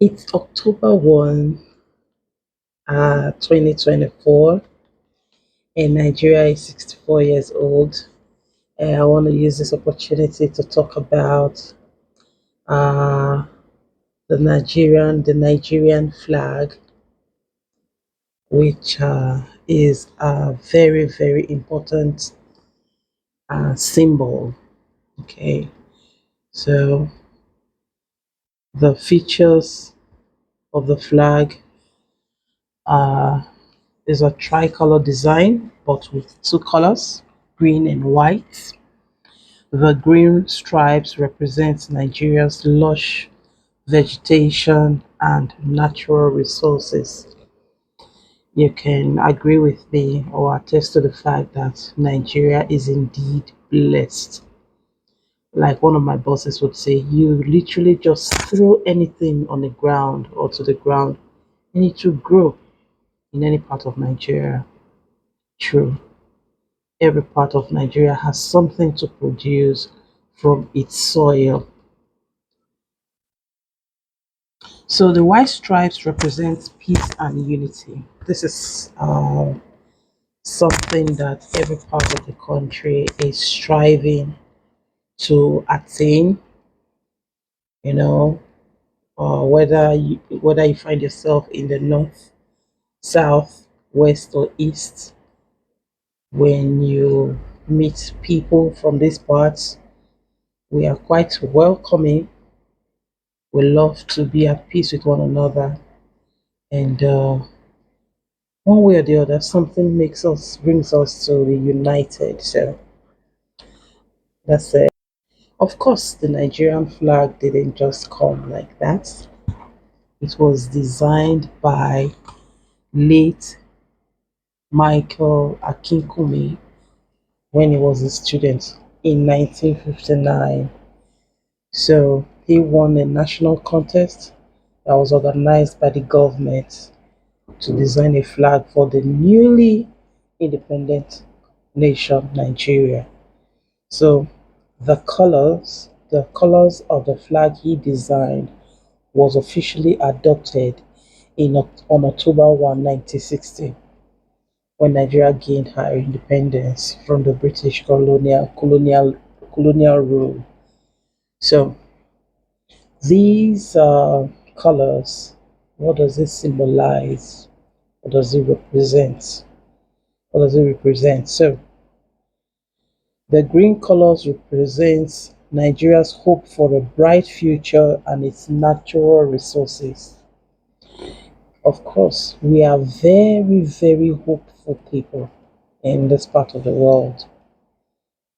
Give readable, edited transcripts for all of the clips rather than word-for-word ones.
It's October 1, 2024, and Nigeria is 64 years old. And I want to use this opportunity to talk about uh, the Nigerian flag, which is a very, very important symbol. Okay, so the features of the flag uh, is a tricolor design, but with two colors, green and white. The green stripes represent Nigeria's lush vegetation and natural resources. You can agree with me or attest to the fact that Nigeria is indeed blessed. Like one of my bosses would say, you literally just throw anything on the ground or to the ground and it will grow in any part of Nigeria. True. Every part of Nigeria has something to produce from its soil. So the white stripes represent peace and unity. This is something that every part of the country is striving to attain. You know, whether you find yourself in the north, south, west, or east, when you meet people from these parts, we are quite welcoming. We love to be at peace with one another, and one way or the other, something brings us to be united. So that's it. Of course, the Nigerian flag didn't just come like that. It was designed by late Michael Akinkumi when he was a student in 1959. So he won a national contest that was organized by the government to design a flag for the newly independent nation, Nigeria. So the colors of the flag he designed was officially adopted on October 1, 1960, when Nigeria gained her independence from the British colonial rule. So these colors, what does it symbolize? What does it represent? What does it represent? So the green colors represents Nigeria's hope for a bright future and its natural resources. Of course, we are very, very hopeful people in this part of the world.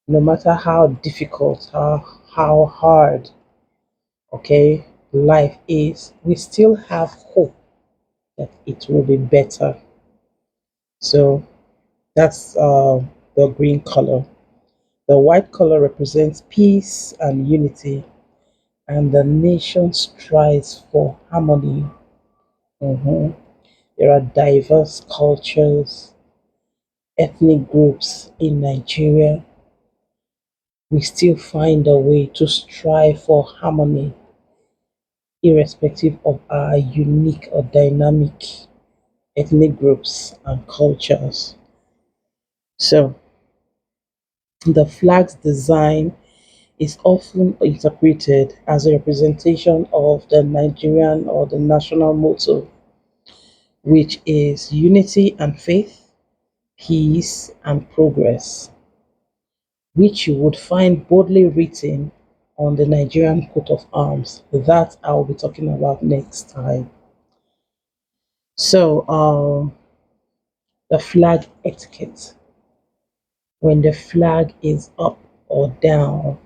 No matter how difficult, how hard, okay, life is, we still have hope that it will be better. So that's the green color. The white color represents peace and unity, and the nation strives for harmony. Mhm. There are diverse cultures, ethnic groups in Nigeria. We still find a way to strive for harmony, irrespective of our unique or dynamic ethnic groups and cultures. So, the flag's design is often interpreted as a representation of the Nigerian or the national motto, which is unity and faith, peace and progress, which you would find boldly written on the Nigerian coat of arms. That I'll be talking about next time. So, the flag etiquette. When the flag is up or down,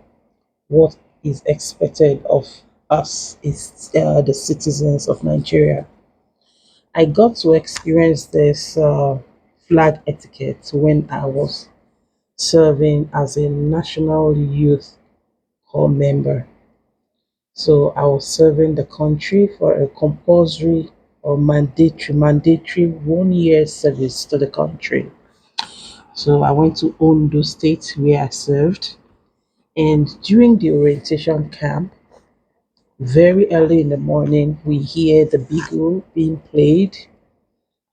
what is expected of us is the citizens of Nigeria. I got to experience this flag etiquette when I was serving as a national youth corps member. So I was serving the country for a compulsory or mandatory 1 year service to the country. So I went to Ondo State where I served, and during the orientation camp, Very early in the morning, we hear the beagle being played.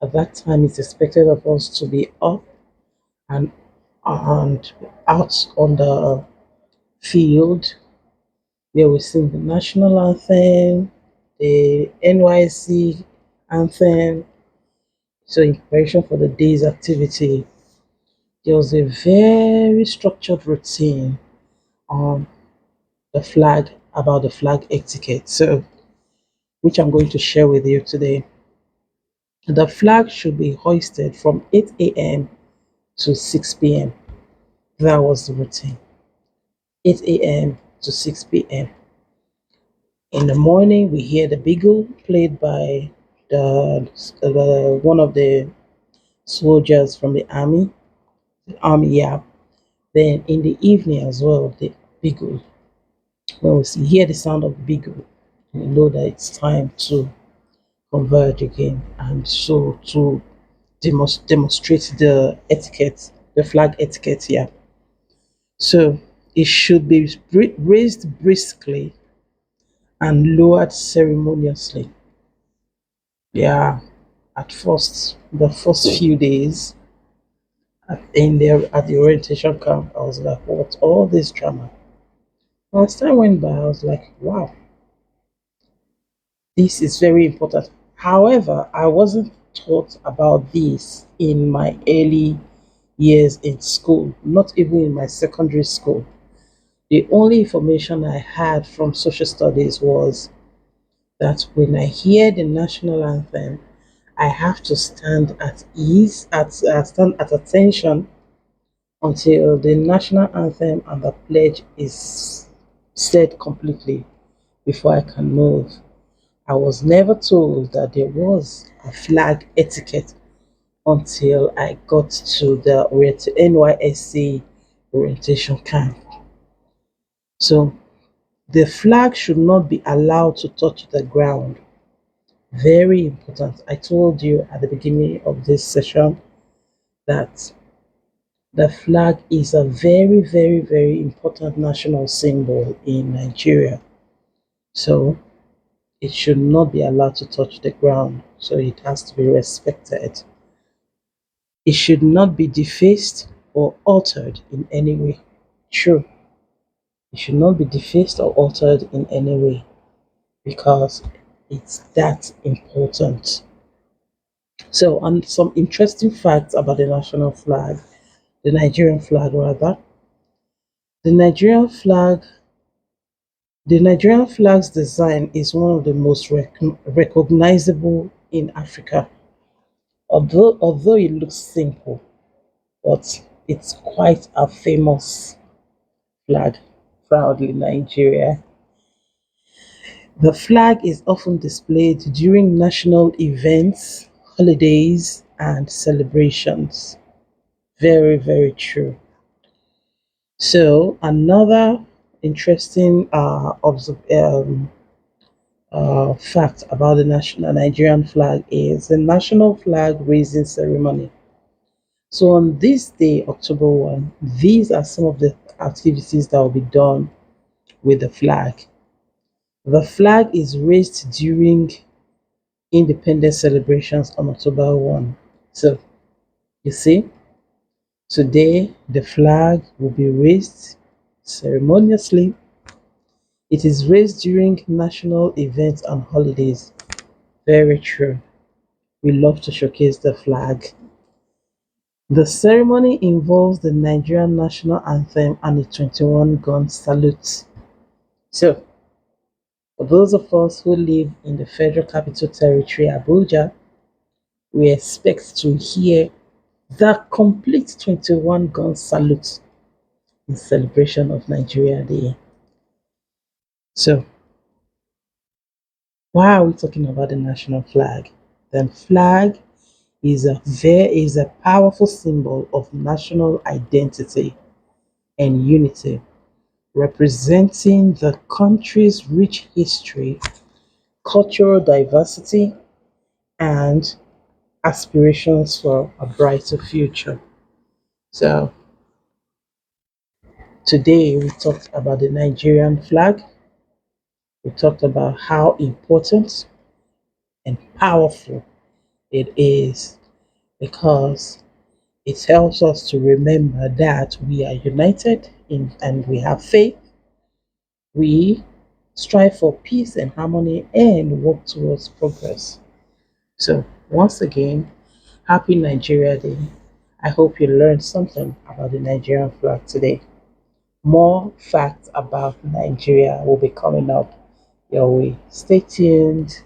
At that time, it's expected of us to be up and and out on the field where we sing the national anthem, the NYC anthem. So in preparation for the day's activity, there was a very structured routine on the flag about the flag etiquette. So which I'm going to share with you today. The flag should be hoisted from 8 a.m. to 6 p.m. That was the routine. 8 a.m. to 6 p.m. In the morning, we hear the beagle played by the one of the soldiers from the army. Army, yeah. Then in the evening as well, the beagle. When hear the sound of the beagle, we know that it's time to converge again, and so to demonstrate the etiquette, the flag etiquette. Yeah. So it should be raised briskly and lowered ceremoniously. Yeah, at first, the first few days in there at the orientation camp, I was like, what? All this drama. As time went by, I was like, wow, this is very important. However, I wasn't taught about this in my early years in school, not even in my secondary school. The only information I had from social studies was that when I hear the national anthem, I have to stand at ease, stand at attention until the national anthem and the pledge is said completely before I can move. I was never told that there was a flag etiquette until I got to the NYSC orientation camp. So the flag should not be allowed to touch the ground. Very important. I told you at the beginning of this session that the flag is a very, very, very important national symbol in Nigeria. So it should not be allowed to touch the ground. So it has to be respected. It should not be defaced or altered in any way. True. It should not be defaced or altered in any way because it's that important. So, and some interesting facts about the national flag, the Nigerian flag rather. The Nigerian flag, the Nigerian flag's design is one of the most recognizable in Africa. Although it looks simple, but it's quite a famous flag, proudly Nigeria. The flag is often displayed during national events, holidays, and celebrations. Very, very true. So another interesting fact about the national Nigerian flag is the national flag raising ceremony. So on this day, October 1, these are some of the activities that will be done with the flag. The flag is raised during independence celebrations on October 1. So you see, today the flag will be raised ceremoniously. It is raised during national events and holidays. Very true. We love to showcase the flag. The ceremony involves the Nigerian national anthem and a 21 gun salute. So, for those of us who live in the Federal Capital Territory, Abuja, we expect to hear the complete 21 gun salute in celebration of Nigeria Day. So, why are we talking about the national flag? The flag is a powerful symbol of national identity and unity, representing the country's rich history, cultural diversity, and aspirations for a brighter future. So, today we talked about the Nigerian flag. We talked about how important and powerful it is because it helps us to remember that we are united in and we have faith. We strive for peace and harmony and work towards progress. So, once again, happy Nigeria Day. I hope you learned something about the Nigerian flag today. More facts about Nigeria will be coming up your way. Stay tuned.